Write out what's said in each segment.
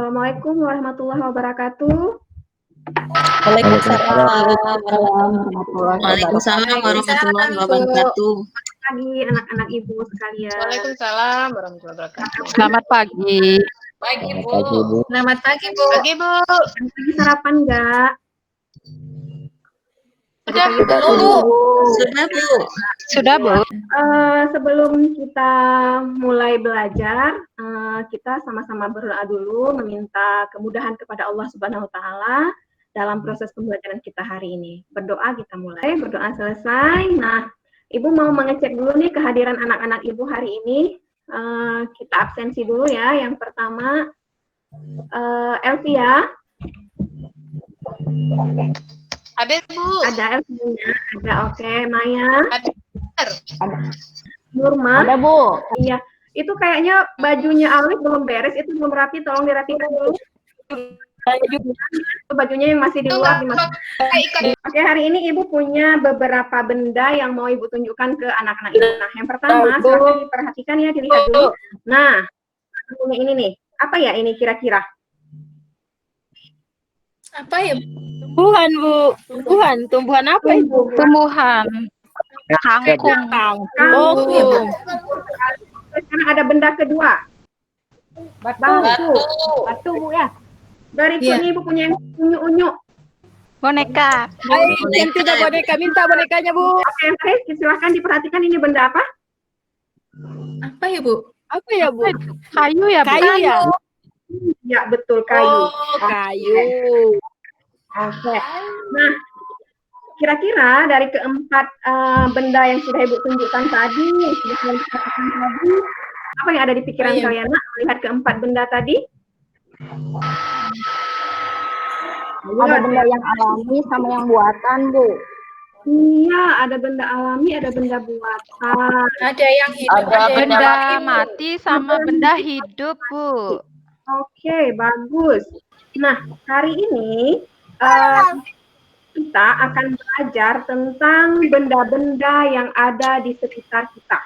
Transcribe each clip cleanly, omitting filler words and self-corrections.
Assalamualaikum warahmatullahi wabarakatuh. Waalaikumsalam warahmatullahi wabarakatuh. Selamat pagi anak-anak ibu sekalian. Waalaikumsalam warahmatullahi wabarakatuh. Selamat pagi. Pagi, Bu. Selamat pagi, Bu. Pagi, Bu. Pagi sarapan enggak? Sudah, Bu. Sudah, Bu. Sudah, Bu? Sebelum kita mulai belajar, kita sama-sama berdoa dulu meminta kemudahan kepada Allah Subhanahu wa taala dalam proses pembelajaran kita hari ini. Berdoa kita mulai, berdoa selesai. Nah, Ibu mau mengecek dulu nih kehadiran anak-anak Ibu hari ini. Kita absensi dulu ya. Yang pertama, Elvia. Ada, Bu. Ada Elvia, ada. Oke. Maya. Ada. Nurma. Ada, Bu. Iya. Itu kayaknya bajunya Alif belum beres, itu belum rapi, tolong dirapikan dulu. Itu bajunya yang masih di luar. Oke, hari ini Ibu punya beberapa benda yang mau Ibu tunjukkan ke anak-anak Ibu. Nah, yang pertama, silahkan diperhatikan ya, dilihat dulu. Nah, punya ini nih. Apa ya ini kira-kira? Apa ya? Tumbuhan, Bu. Tumbuhan apa itu? Tumbuhan. Kangkung. Kangkung. Sekarang ada benda kedua. Batu. Batu, Bu ya. Berikutnya Ibu punya yang unyu-unyu. Boneka. Yang tidak boneka, minta bonekanya, Bu. Oke, silahkan diperhatikan ini benda apa? Apa ya, Bu? Apa ya, Bu? Kayu ya, Bu? Kayu ya? Ya, betul, kayu. Oh, kayu. Oke. Nah, kira-kira dari keempat benda yang sudah Ibu tunjukkan tadi, apa yang ada di pikiran kalian melihat keempat benda tadi? Ada benda yang alami sama yang buatan, Bu. Iya, ada benda alami, ada benda buatan. Ada yang hidup, Ada benda mati sama benda hidup, Bu. Oke, bagus. Nah, hari ini kita akan belajar tentang benda-benda yang ada di sekitar kita.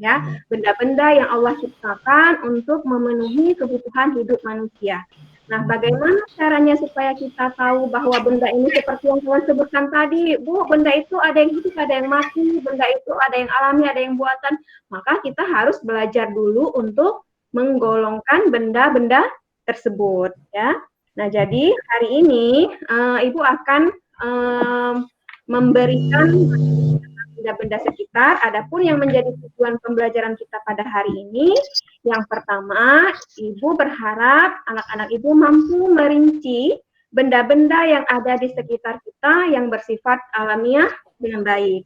Ya, benda-benda yang Allah ciptakan untuk memenuhi kebutuhan hidup manusia. Nah, bagaimana caranya supaya kita tahu bahwa benda ini seperti yang kalian sebutkan tadi, Bu, benda itu ada yang hidup, ada yang mati, benda itu ada yang alami, ada yang buatan. Maka kita harus belajar dulu untuk menggolongkan benda-benda tersebut, ya. Nah, jadi hari ini Ibu akan memberikan benda-benda sekitar. Adapun yang menjadi tujuan pembelajaran kita pada hari ini, yang pertama, Ibu berharap anak-anak Ibu mampu merinci benda-benda yang ada di sekitar kita yang bersifat alamiah dengan baik.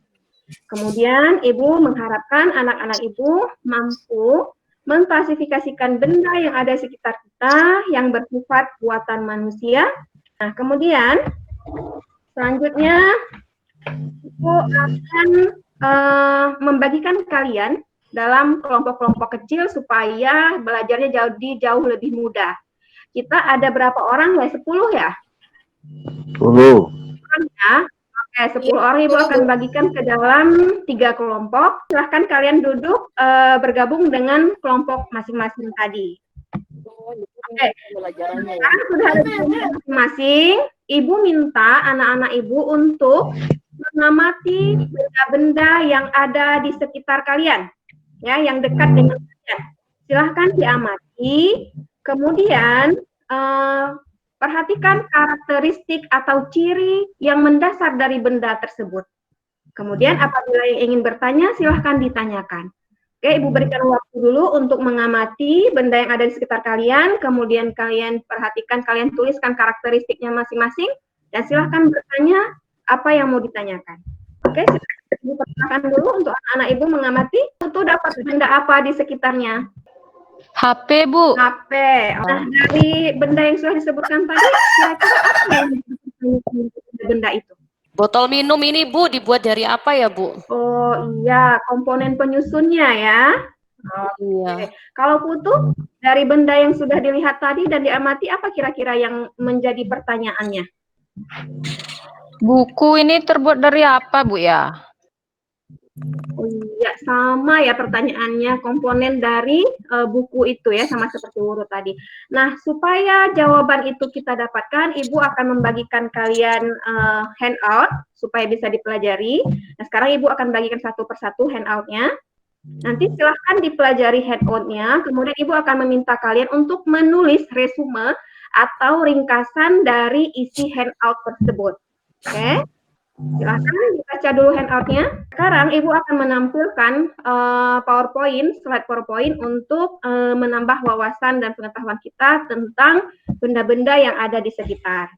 Kemudian Ibu mengharapkan anak-anak Ibu mampu mengklasifikasikan benda yang ada di sekitar kita yang bersifat buatan manusia. Nah, kemudian selanjutnya Ibu akan membagikan kalian dalam kelompok-kelompok kecil supaya belajarnya jauh lebih mudah. Kita ada berapa orang ya? 10 ya? 10. Ya. Oke, 10 orang Ibu akan bagikan ke dalam 3 kelompok. Silahkan kalian duduk bergabung dengan kelompok masing-masing tadi. Oke, sekarang sudah ada masing-masing. Ibu minta anak-anak Ibu untuk mengamati benda-benda yang ada di sekitar kalian, ya, yang dekat dengan kalian. Silahkan diamati. Kemudian perhatikan karakteristik atau ciri yang mendasar dari benda tersebut. Kemudian apabila yang ingin bertanya, silahkan ditanyakan. Oke, Ibu berikan waktu dulu untuk mengamati benda yang ada di sekitar kalian, kemudian kalian perhatikan, kalian tuliskan karakteristiknya masing-masing, dan silahkan bertanya apa yang mau ditanyakan. Oke, Ibu persilakan dulu untuk anak-anak Ibu mengamati, itu dapat benda apa di sekitarnya? HP, Bu. HP. Nah, dari benda yang sudah disebutkan tadi, kira-kira apa yang disebutkan benda itu? Botol minum ini, Bu, dibuat dari apa ya, Bu? Oh iya, komponen penyusunnya ya. Oh iya. Kalau Putu, dari benda yang sudah dilihat tadi dan diamati, apa kira-kira yang menjadi pertanyaannya? Buku ini terbuat dari apa, Bu ya? Oh Ya, sama ya pertanyaannya, komponen dari buku itu ya, sama seperti urut tadi. Nah, supaya jawaban itu kita dapatkan, Ibu akan membagikan kalian handout supaya bisa dipelajari. Nah, sekarang Ibu akan bagikan satu persatu handoutnya. Nanti silahkan dipelajari handout-nya, kemudian Ibu akan meminta kalian untuk menulis resume atau ringkasan dari isi handout tersebut. Oke? Silahkan dibaca dulu handout-nya. Sekarang Ibu akan menampilkan slide PowerPoint untuk menambah wawasan dan pengetahuan kita tentang benda-benda yang ada di sekitar.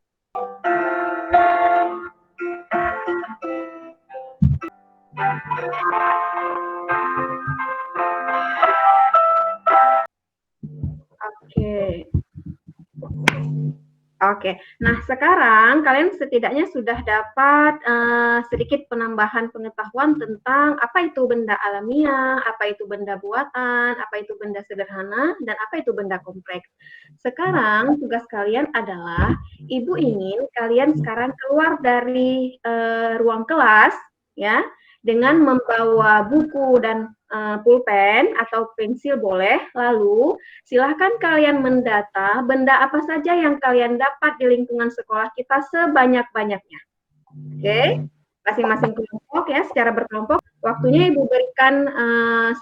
Oke. Nah, sekarang kalian setidaknya sudah dapat sedikit penambahan pengetahuan tentang apa itu benda alamiah, apa itu benda buatan, apa itu benda sederhana, dan apa itu benda kompleks. Sekarang tugas kalian adalah, Ibu ingin kalian sekarang keluar dari ruang kelas, ya, dengan membawa buku dan pulpen atau pensil boleh, lalu silahkan kalian mendata benda apa saja yang kalian dapat di lingkungan sekolah kita sebanyak-banyaknya. Oke, masing-masing kelompok ya, secara berkelompok, waktunya Ibu berikan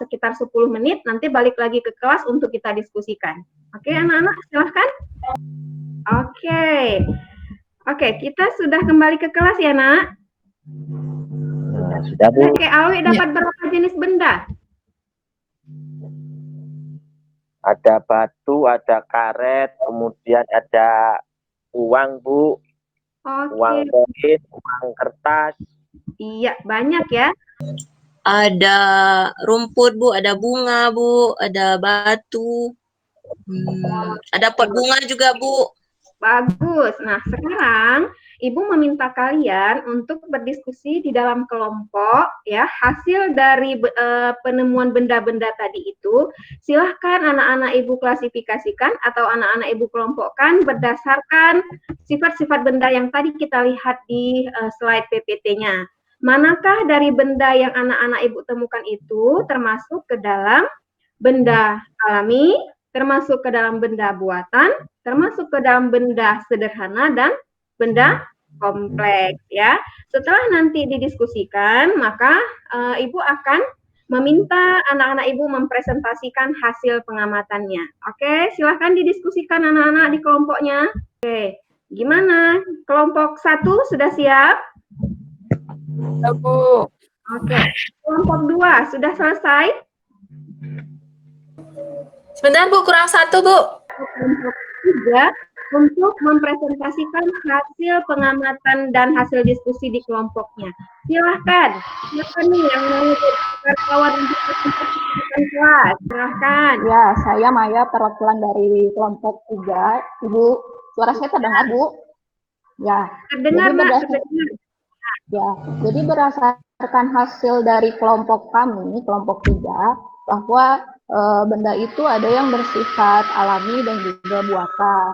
sekitar 10 menit, nanti balik lagi ke kelas untuk kita diskusikan. Oke, anak-anak, silahkan. Oke, kita sudah kembali ke kelas ya, nak? Nah, sudah, Bu. Oke, Awi dapat berapa jenis benda? Ada batu, ada karet, kemudian ada uang, Bu. Uang koin, uang kertas. Iya, banyak ya. Ada rumput, Bu, ada bunga, Bu, ada batu. Ada pot bunga juga, Bu. Bagus. Nah, sekarang Ibu meminta kalian untuk berdiskusi di dalam kelompok ya, hasil dari penemuan benda-benda tadi itu. Silahkan anak-anak Ibu klasifikasikan atau anak-anak Ibu kelompokkan berdasarkan sifat-sifat benda yang tadi kita lihat di slide PPT-nya. Manakah dari benda yang anak-anak Ibu temukan itu termasuk ke dalam benda alami, termasuk ke dalam benda buatan, termasuk ke dalam benda sederhana, dan benda kompleks ya. Setelah nanti didiskusikan, maka Ibu akan meminta anak-anak Ibu mempresentasikan hasil pengamatannya. Oke, silahkan didiskusikan anak-anak di kelompoknya. Oke, gimana? Kelompok 1 sudah siap? Ya, Bu. Oke, kelompok 2 sudah selesai? Sebentar, Bu, kurang satu, Bu. Kelompok 3 untuk mempresentasikan hasil pengamatan dan hasil diskusi di kelompoknya. Silahkan, siapa nih yang mau berkawan untuk presentasikan kelas? Silahkan. Ya, saya Maya, perwakilan dari kelompok 3. Ibu, suara saya terdengar, Bu? Ya. Terdengar, Jadi Mbak. Terdengar. Ya, jadi berdasarkan hasil dari kelompok kami, kelompok 3, bahwa benda itu ada yang bersifat alami dan juga buatan.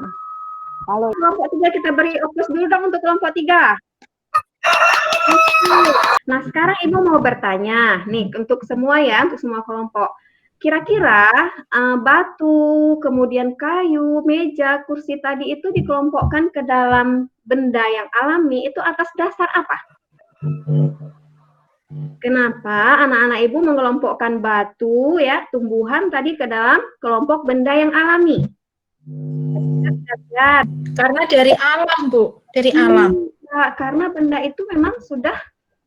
Kalau Kelompok 3 kita beri opus dulu dong untuk kelompok 3. Nah, sekarang Ibu mau bertanya, nih untuk semua ya, untuk semua kelompok. Kira-kira batu, kemudian kayu, meja, kursi tadi itu dikelompokkan ke dalam benda yang alami itu atas dasar apa? Kenapa anak-anak Ibu mengelompokkan batu ya, tumbuhan tadi ke dalam kelompok benda yang alami? Karena dari alam, Bu. Dari alam. Ya, karena benda itu memang sudah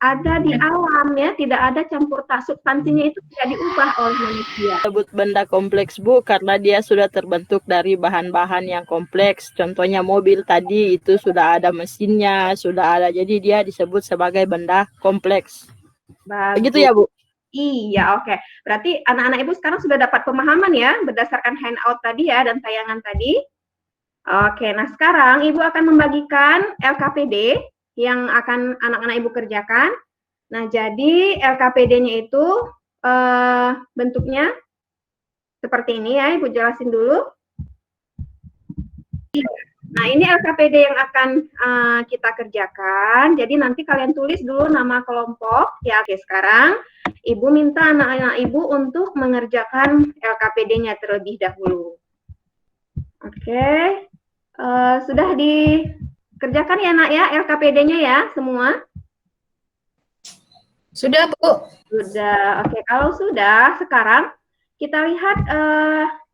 ada di alam ya, tidak ada campur tak, substansinya itu tidak diubah oleh manusia. Disebut benda kompleks, Bu, karena dia sudah terbentuk dari bahan-bahan yang kompleks. Contohnya mobil tadi itu sudah ada mesinnya, sudah ada, jadi dia disebut sebagai benda kompleks. Bagus. Begitu ya, Bu? Iya, oke. Berarti anak-anak Ibu sekarang sudah dapat pemahaman ya, berdasarkan handout tadi ya, dan tayangan tadi. Oke, nah sekarang Ibu akan membagikan LKPD yang akan anak-anak Ibu kerjakan. Nah, jadi LKPD-nya itu bentuknya seperti ini ya, Ibu jelasin dulu. Nah, ini LKPD yang akan kita kerjakan. Jadi nanti kalian tulis dulu nama kelompok. Ya, oke, sekarang Ibu minta anak-anak Ibu untuk mengerjakan LKPD-nya terlebih dahulu. Oke. Sudah dikerjakan ya nak ya LKPD-nya ya semua? Sudah, Bu. Sudah. Oke, kalau sudah, sekarang kita lihat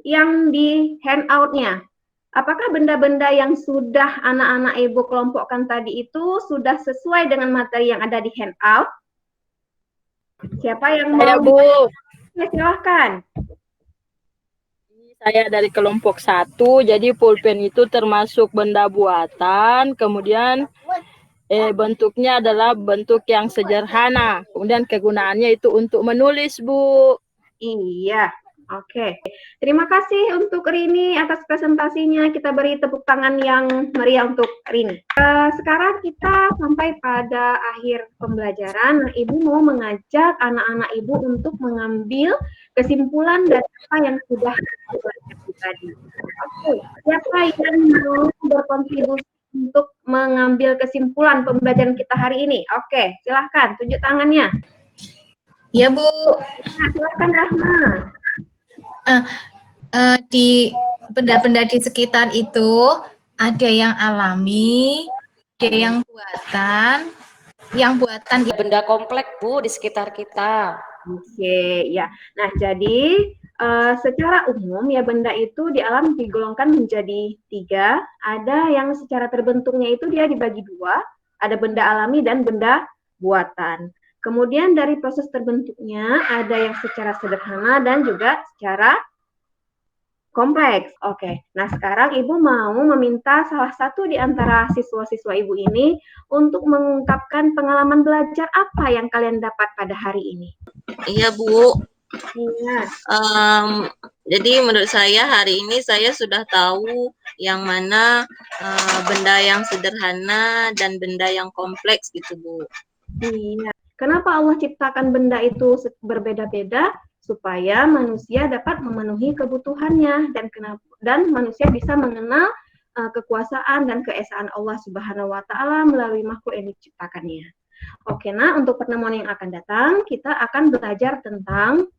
yang di handout-nya. Apakah benda-benda yang sudah anak-anak Ibu kelompokkan tadi itu sudah sesuai dengan materi yang ada di handout? Siapa yang Saya, mau? Bu. Ya, silahkan. Saya dari kelompok 1, jadi pulpen itu termasuk benda buatan, kemudian bentuknya adalah bentuk yang sederhana, kemudian kegunaannya itu untuk menulis, Bu. Iya, oke. Terima kasih untuk Rini atas presentasinya. Kita beri tepuk tangan yang meriah untuk Rini. Sekarang kita sampai pada akhir pembelajaran. Nah, Ibu mau mengajak anak-anak Ibu untuk mengambil kesimpulan dari apa yang sudah dipelajari tadi. Oke, siapa yang mau berkontribusi untuk mengambil kesimpulan pembelajaran kita hari ini? Oke, silahkan tunjuk tangannya. Ya, Bu. Nah, silahkan Rahma. Di benda-benda di sekitar itu ada yang alami, ada yang buatan. Yang buatan Benda kompleks, Bu, di sekitar kita. Oke, ya. Nah, jadi secara umum ya benda itu di alam digolongkan menjadi 3. Ada yang secara terbentuknya itu dia dibagi 2. Ada benda alami dan benda buatan. Kemudian dari proses terbentuknya ada yang secara sederhana dan juga secara kompleks. Oke, nah sekarang Ibu mau meminta salah satu di antara siswa-siswa Ibu ini untuk mengungkapkan pengalaman belajar apa yang kalian dapat pada hari ini. Iya, Bu. Iya. Jadi menurut saya hari ini saya sudah tahu yang mana benda yang sederhana dan benda yang kompleks gitu, Bu. Iya. Kenapa Allah ciptakan benda itu berbeda-beda? Supaya manusia dapat memenuhi kebutuhannya dan manusia bisa mengenal kekuasaan dan keesaan Allah Subhanahu wa taala melalui makhluk yang diciptakannya. Oke, nah untuk pertemuan yang akan datang kita akan belajar tentang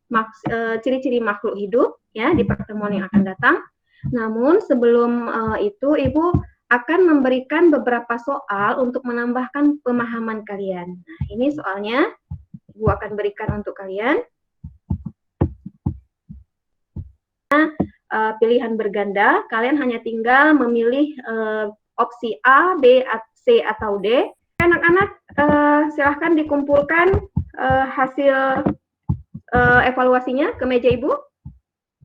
ciri-ciri makhluk hidup ya di pertemuan yang akan datang. Namun sebelum itu Ibu akan memberikan beberapa soal untuk menambahkan pemahaman kalian. Nah, ini soalnya Ibu akan berikan untuk kalian. Pilihan berganda, kalian hanya tinggal memilih opsi A, B, C, atau D. Anak-anak silahkan dikumpulkan hasil evaluasinya ke meja Ibu.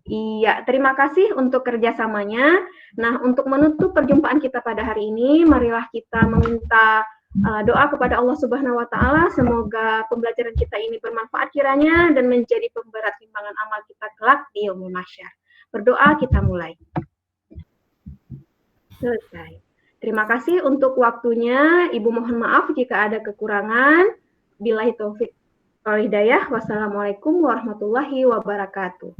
Iya, terima kasih untuk kerjasamanya. Nah, untuk menutup perjumpaan kita pada hari ini, marilah kita meminta doa kepada Allah Subhanahu wa taala. Semoga pembelajaran kita ini bermanfaat kiranya dan menjadi pemberat timbangan amal kita kelak di yaumul mahsyar. Berdoa kita mulai. Selesai. Terima kasih untuk waktunya. Ibu mohon maaf jika ada kekurangan. Billahi taufik wal hidayah. Wassalamualaikum warahmatullahi wabarakatuh.